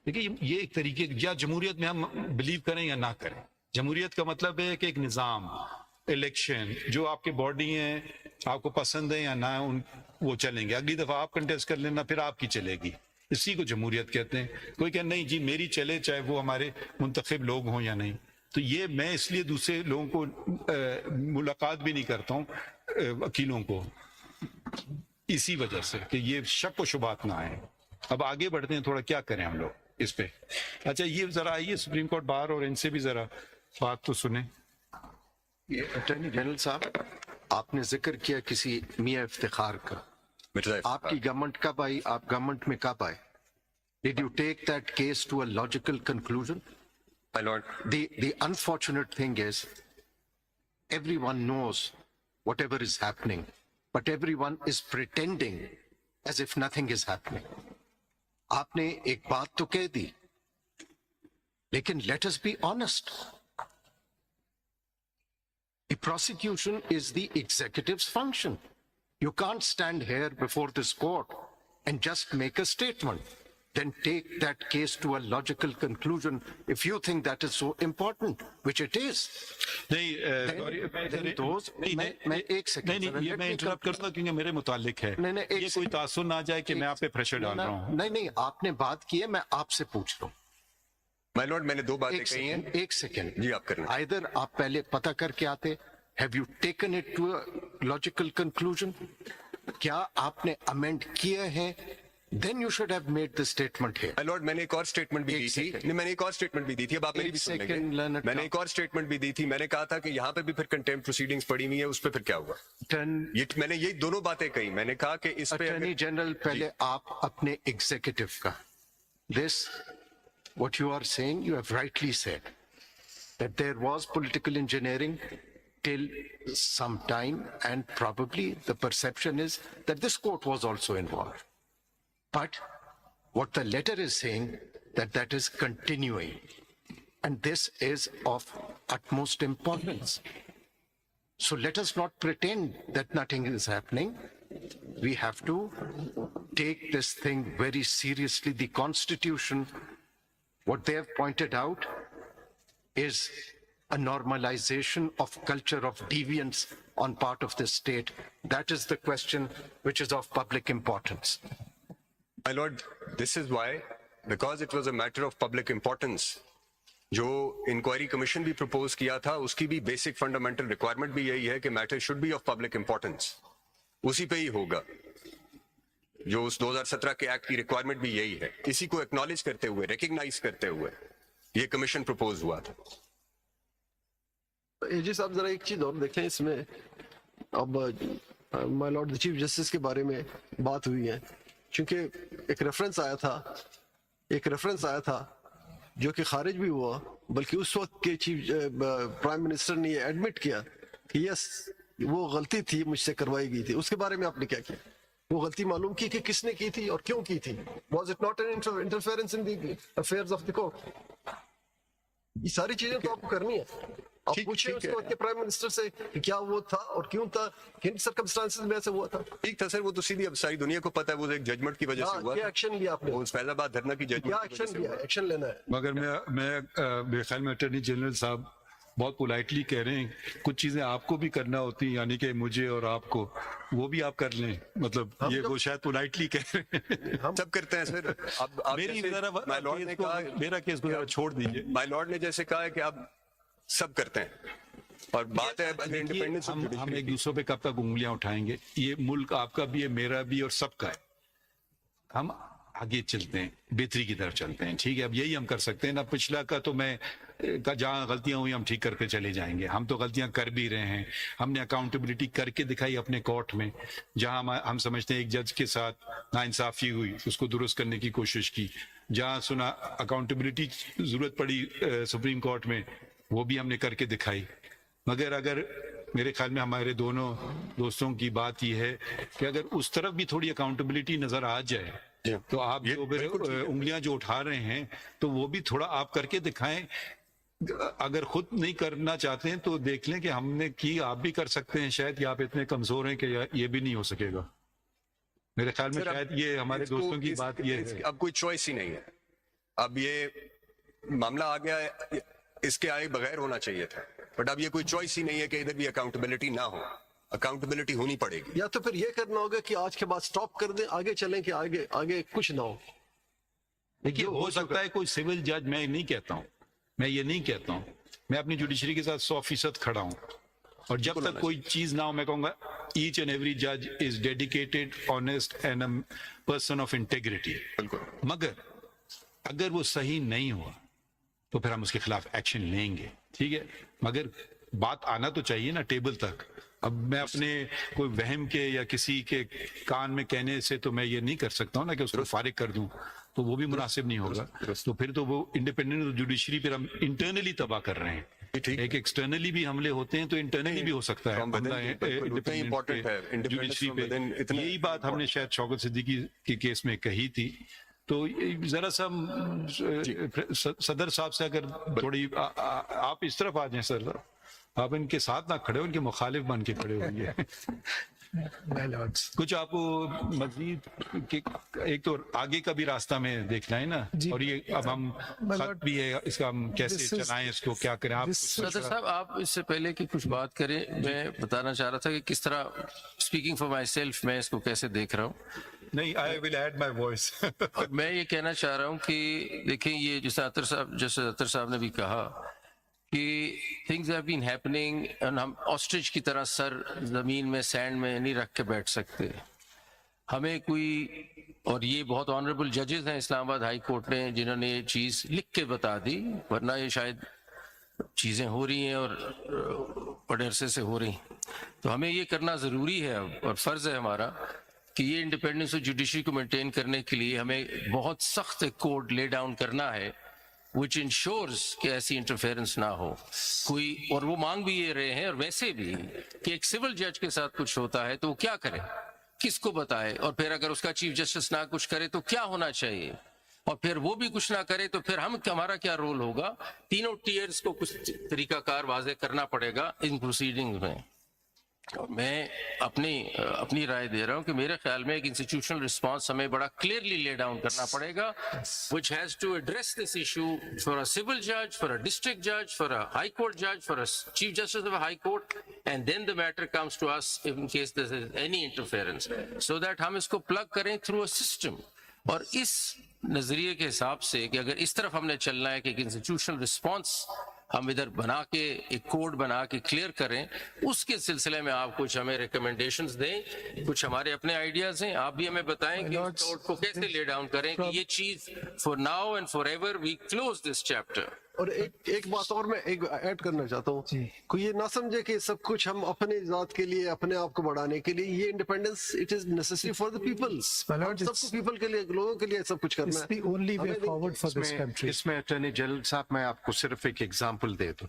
دیکھیے یہ ایک طریقے، یا جمہوریت میں ہم بلیو کریں یا نہ کریں، جمہوریت کا مطلب ہے کہ ایک نظام، الیکشن، جو آپ کے باڈی ہیں، آپ کو پسند ہے یا نہ، وہ چلیں گے. اگلی دفعہ آپ کنٹیسٹ کر لینا، پھر آپ کی چلے گی. اسی کو جمہوریت کہتے ہیں. کوئی کہ نہیں جی میری چلے، چاہے وہ ہمارے منتخب لوگ ہوں یا نہیں. تو یہ میں اس لیے دوسرے لوگوں کو ملاقات بھی نہیں کرتا ہوں وکیلوں کو، اسی وجہ سے کہ یہ شک و شبہات نہ آئے. اب آگے بڑھتے ہیں، تھوڑا کیا کریں ہم لوگ اس پہ. اچھا یہ ذرا آئیے سپریم کورٹ باہر، اور ان سے بھی ذرا بات تو سنیں. اٹارنی جنرل صاحب، آپ نے ذکر کیا کسی میاں افتخار کا. آپ کی گورنمنٹ کب آئی؟ آپ گورنمنٹ میں کب آئے؟ Did you take that case to a logical conclusion? My lord, The unfortunate thing is, everyone knows whatever is happening, but everyone is pretending as if nothing is happening. آپ نے ایک بات تو کہہ دی، لیکن let us be honest. The prosecution is the executive's function. You can't stand here before this court and just make a statement. Then take that case to a logical conclusion if you think that is so important, which it is. نہیں those- میں ایک second یہ میں interrupt کروں گا کیونکہ میرے متعلق ہے. نہیں، ایک یہ کوئی تاثر نہ جائے کہ میں آپ پہ پریشر ڈال رہا ہوں. نہیں، آپ نے بات کی ہے، میں آپ سے پوچھ رہا ہوں. my lord, میں نے دو باتیں کہی ہیں. ایک سیکنڈ جی آپ کریں. Either آپ پہلے پتہ کر کے آتے. Have you taken it to a logical conclusion? کیا آپ نے امینڈ کیے ہیں؟ Then you should have made the statement here. my lord, میں نے ایک اور اسٹیٹمنٹ بھی دی تھی. نہیں، میں نے ایک اور اسٹیٹمنٹ بھی دی تھی. اب آپ میری بھی سن لیں گے. میں نے ایک اور اسٹیٹمنٹ بھی دی تھی. میں نے کہا تھا کہ یہاں پہ بھی پھر کنٹیمپٹ پروسیڈنگز پڑی ہوئی ہیں، اس پہ پھر کیا ہوا؟ میں نے یہی دونوں باتیں کہی. میں نے کہا کہ اس پہ اٹارنی جنرل، پہلے آپ اپنے ایگزیکٹو کا this what you are saying, you have rightly said that there was political engineering till some time, and probably the perception is that this court was also involved. But what the letter is saying, that is continuing, and this is of utmost importance. So let us not pretend that nothing is happening. We have to take this thing very seriously. The Constitution, what they have pointed out, is a normalization of culture of deviance on part of the state. That is the question which is of public importance. my lord, this is why, because it was a matter of public importance, جو inquiry commission بھی propose کیا تھا، اس کی بھی basic fundamental requirement بھی یہی ہے کہ matter should be of public importance. اسی پہ ہی ہوگا. جو اس 2017 کے ایکٹ کی ریکوائرمنٹ بھی یہی ہے. اسی کو ایکنالج کرتے ہوئے، ریکگنائز کرتے ہوئے یہ کمیشن پروپوز ہوا تھا. جی صاحب ذرا ایک چیز اور دیکھیں اس میں. اب مائی لارڈ چیف جسٹس کے بارے میں بات ہوئی ہے، چونکہ ایک ریفرنس آیا تھا جو کہ خارج بھی ہوا، بلکہ اس وقت کے چیف پرائم منسٹر نے یہ ایڈمٹ کیا کہ یس وہ غلطی تھی، مجھ سے کروائی گئی تھی. اس کے بارے میں آپ نے کیا کیا؟ وہ غلطی معلوم کی کہ کس نے کی تھی اور کیوں کی تھی؟ Was it not an interference in the affairs of the court? یہ ساری چیزیں تو آپ کو کرنی ہے. آپ پوچھیں اس وقت کے پرائم منسٹر سے کہ کیا وہ تھا اور کیوں تھا، کن سرکمسٹانسز میں سے ہوا تھا. ٹھیک تھا سر، وہ تو سیدھی اب ساری دنیا کو پتہ ہے، وہ ایک ججمنٹ کی وجہ سے ہوا. کیا ایکشن لیا آپ نے؟ وہ فیض آباد دھرنا کی کیا ججمنٹ کی وجہ ایکشن سے لیا؟ ہوا. ایکشن لینا ہے. مگر میں میرے خیال میں اٹارنی جنرل صاحب بہت پولائٹلی کہہ رہے ہیں کچھ چیزیں آپ کو بھی کرنا ہوتی ہیں, یعنی کہ مجھے اور آپ کو, وہ بھی آپ کر لیں. مطلب یہ وہ شاید پولائٹلی کہہ رہے ہیں. سب کرتے ہیں سر. اب میری جیسے ذرا مائی لارڈ نے کہا, میرا کیس کو ذرا چھوڑ دیجیے. مائی لارڈ نے جیسے کہا ہے کہ آپ سب کرتے ہیں, اور بات ہے انڈیپینڈنس. ہم ایک دوسرے پہ کب تک انگلیاں اٹھائیں گے؟ یہ ملک آپ کا بھی ہے, میرا بھی, اور سب کا ہے. ہم آگے چلتے ہیں, بہتری کی طرف چلتے ہیں, ٹھیک ہے. اب یہی ہم کر سکتے ہیں نا. پچھلا کا تو میں جہاں غلطیاں ہوئی ہم ٹھیک کر کے چلے جائیں گے. ہم تو غلطیاں کر بھی رہے ہیں. ہم نے اکاؤنٹیبلٹی کر کے دکھائی اپنے کورٹ میں. جہاں ہم سمجھتے ہیں ایک جج کے ساتھ ناانصافی ہوئی, اس کو درست کرنے کی کوشش کی. جہاں سنا اکاؤنٹیبلٹی ضرورت پڑی سپریم کورٹ میں, وہ بھی ہم نے کر کے دکھائی. مگر اگر میرے خیال میں ہمارے دونوں دوستوں کی بات یہ ہے کہ اگر اس طرف بھی تھوڑی اکاؤنٹیبلٹی نظر آ جائے تو آپ جو انگلیاں جو اٹھا رہے ہیں تو وہ بھی تھوڑا آپ کر کے دکھائیں. اگر خود نہیں کرنا چاہتے ہیں تو دیکھ لیں کہ ہم نے کی, آپ بھی کر سکتے ہیں شاید, یا آپ اتنے کمزور ہیں کہ یہ بھی نہیں ہو سکے گا. میرے خیال میں شاید یہ ہمارے دوستوں کی بات یہ ہے. اب کوئی چوائس ہی نہیں ہے. اب یہ معاملہ آ گیا ہے, اس کے آئے بغیر ہونا چاہیے تھا, بٹ اب یہ کوئی چوائس ہی نہیں ہے کہ ادھر بھی اکاؤنٹیبلٹی نہ ہو. اکاؤنٹیبلٹی ہونی پڑے گی. یا تو پھر یہ کرنا ہوگا کہ آج کے بعد سٹاپ کر دیں, آگے چلیں کہ آگے کچھ نہ ہو. دیکھیے ہو سکتا ہے کوئی سول جج, میں نہیں کہتا ہوں, میں یہ نہیں کہتا ہوں, میں اپنی جوڈیشری کے ساتھ 100% کھڑا ہوں, اور جب تک کوئی چیز نہ ہو میں کہوں گا ایچ اینڈ ایوری جج is dedicated, honest and a person of integrity. مگر اگر وہ صحیح نہیں ہوا تو پھر ہم اس کے خلاف ایکشن لیں گے, ٹھیک ہے. مگر بات آنا تو چاہیے نا ٹیبل تک. اب میں اپنے کوئی وہم کے یا کسی کے کان میں کہنے سے تو میں یہ نہیں کر سکتا ہوں نا کہ اس کو فارغ کر دوں, تو وہ بھی مناسب نہیں ہوگا. تو پھر تو وہ انڈیپینڈنٹ جوڈیشری پھر ہم انٹرنلی تباہ کر رہے ہیں. ایک ایکسٹرنلی بھی حملے ہوتے ہیں تو انٹرنلی بھی ہو سکتا ہے. جوڈیشری پہ یہی بات ہم نے شاید شوکت صدیقی کے کیس میں کہی تھی. تو ذرا سا صدر صاحب سے اگر تھوڑی آپ اس طرف آ جائیں سر, آپ ان کے ساتھ نہ کھڑے ہو, ان کے مخالف بن کے کھڑے ہوئے. کچھ آپ کو مزید ایک تو آگے کا بھی راستہ میں دیکھنا ہے نا, اور یہ اب ہم خط بھی ہے, اس کا ہم کیسے چلائیں, اس کو کیا کریں. آپ صدر صاحب, آپ اس سے پہلے کہ کچھ بات کریں, میں بتانا چاہ رہا تھا کہ کس طرح, اسپیکنگ فار مائی سیلف, میں اس کو کیسے دیکھ رہا ہوں. نہیں, I will add my voice. اور میں یہ کہنا چاہ رہا ہوں کہ دیکھیں, یہ جیسے عطر صاحب نے بھی کہا کہ تھنگز ہیو بین ہیپننگ, ہم آسٹرچ کی طرح سر زمین میں سینڈ میں نہیں رکھ کے بیٹھ سکتے. ہمیں کوئی, اور یہ بہت آنریبل ججز ہیں اسلام آباد ہائی کورٹ نے جنہوں نے یہ چیز لکھ کے بتا دی, ورنہ یہ شاید چیزیں ہو رہی ہیں اور بڑے عرصے سے ہو رہی ہیں. تو ہمیں یہ کرنا ضروری ہے اور فرض ہے ہمارا کہ یہ انڈیپینڈنس آف جوڈیشری کو مینٹین کرنے کے لیے ہمیں بہت سخت کوڈ لے ڈاؤن کرنا ہے which ensures کہ ایسی انٹرفیئرنس نہ ہو کوئی. اور وہ مانگ بھی یہ رہے ہیں, اور ویسے بھی کہ ایک سول جج کے ساتھ کچھ ہوتا ہے تو وہ کیا کرے, کس کو بتائے, اور پھر اگر اس کا چیف جسٹس نہ کچھ کرے تو کیا ہونا چاہیے, اور پھر وہ بھی کچھ نہ کرے تو پھر ہمارا کیا رول ہوگا. تینوں ٹیئرز کو کچھ طریقہ کار واضح کرنا پڑے گا ان پروسیڈنگ میں. میں اپنی رائے دے رہا ہوں کہ میرے خیال میں ایک انسٹیٹیوشنل رسپانس ہمیں بڑا کلیئرلی لے ڈاؤن کرنا پڑے گا, which has to address this issue for a civil judge, for a district judge, for a high court judge, for a chief justice of a high court, and then the matter comes to us in case there is any interference, so that ہم اس کو plug کریں through a system. اور اس نظریے کے حساب سے کہ اگر اس طرف ہم نے چلنا ہے کہ ایک انسٹیٹیوشنل رسپانس ہم ادھر بنا کے ایک کوڈ بنا کے کلیئر کریں, اس کے سلسلے میں آپ کچھ ہمیں ریکمنڈیشنز دیں, کچھ ہمارے اپنے آئیڈیاز ہیں, آپ بھی ہمیں بتائیں کہ اس کوڈ کو کیسے لے ڈاؤن کریں کہ یہ چیز for now and forever we close this chapter. اور ایک بات اور میں ایڈ کرنا چاہتا ہوں, کوئی یہ نہ سمجھے کہ سب کچھ ہم اپنے ذات کے لیے, اپنے آپ کو بڑھانے کے لیے, یہ independence it is necessary for the people. سب کو پیپل کے لیے, لوگوں کے لیے سب کچھ کرنا ہے. اس میں اٹارنی جنرل صاحب, میں آپ کو صرف ایک ایگزامپل دے دوں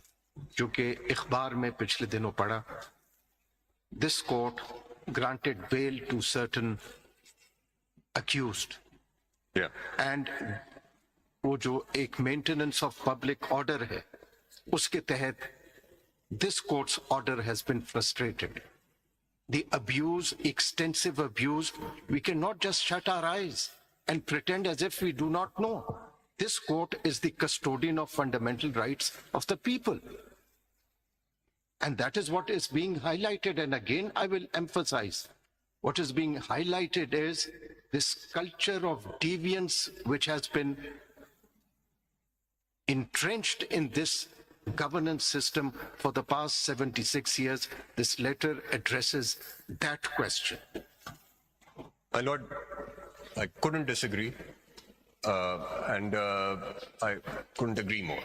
جو کہ اخبار میں پچھلے دنوں پڑھا. This court granted bail to certain accused and وہ جو ایک مینٹیننس آف پبلک آرڈر ہے اس کے تحت this courts order has been frustrated. The abuse, extensive abuse, we cannot just shut our eyes and pretend as if we do not know. This court is the custodian of fundamental rights of the people. And that is what is being highlighted. And again, I will emphasize, what is being highlighted is this culture of deviance which has been entrenched in this governance system for the past 76 years. This letter addresses that question. My Lord, I couldn't disagree, and I couldn't agree more.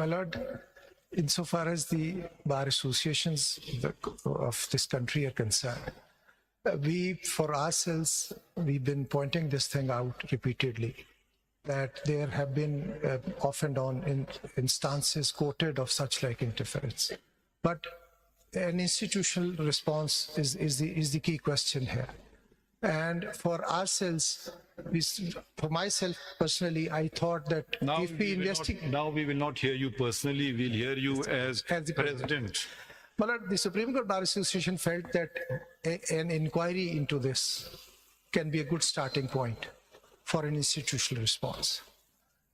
My Lord, insofar as the bar associations of this country are concerned, we, for ourselves, we've been pointing this thing out repeatedly, that there have been off and on instances quoted of such like interference. But an institutional response is the key question here. And for ourselves, for myself personally, I thought that if we investigate... Now we will not hear you personally, we'll hear you as the president. But the Supreme Court Bar Association felt that an inquiry into this can be a good starting point for an institutional response.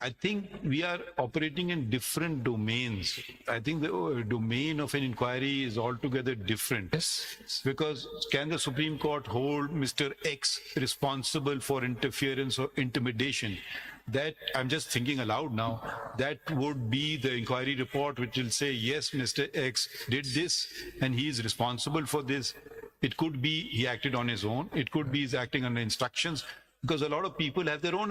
I think we are operating in different domains. I think the domain of an inquiry is altogether different. Yes. Because can the Supreme Court hold Mr. X responsible for interference or intimidation? That, I'm just thinking aloud now, that would be the inquiry report which will say, yes, Mr. X did this and he is responsible for this. It could be he acted on his own. It could be he's acting under instructions. Because a lot of people have their own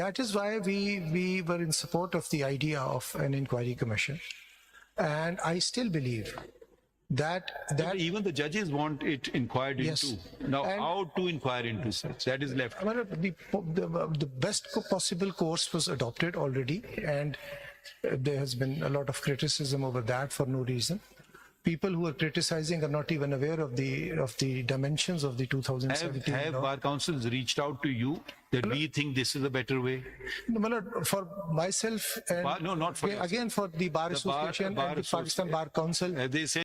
that is why we were in support of the idea of an inquiry commission, and I still believe that even the judges want it inquired Yes. into. Now, And- how to inquire into such? That is left. the best possible course was adopted already, and there has been a lot of criticism over that for no reason. People who are criticizing are not even aware of the dimensions of the 2017 Have law. bar councils reached out to you that we think this is a better way? No, my lord, for myself and No, not for yourself. again for the Bar The Bar- Association Bar and the Pakistan Bar Council. They say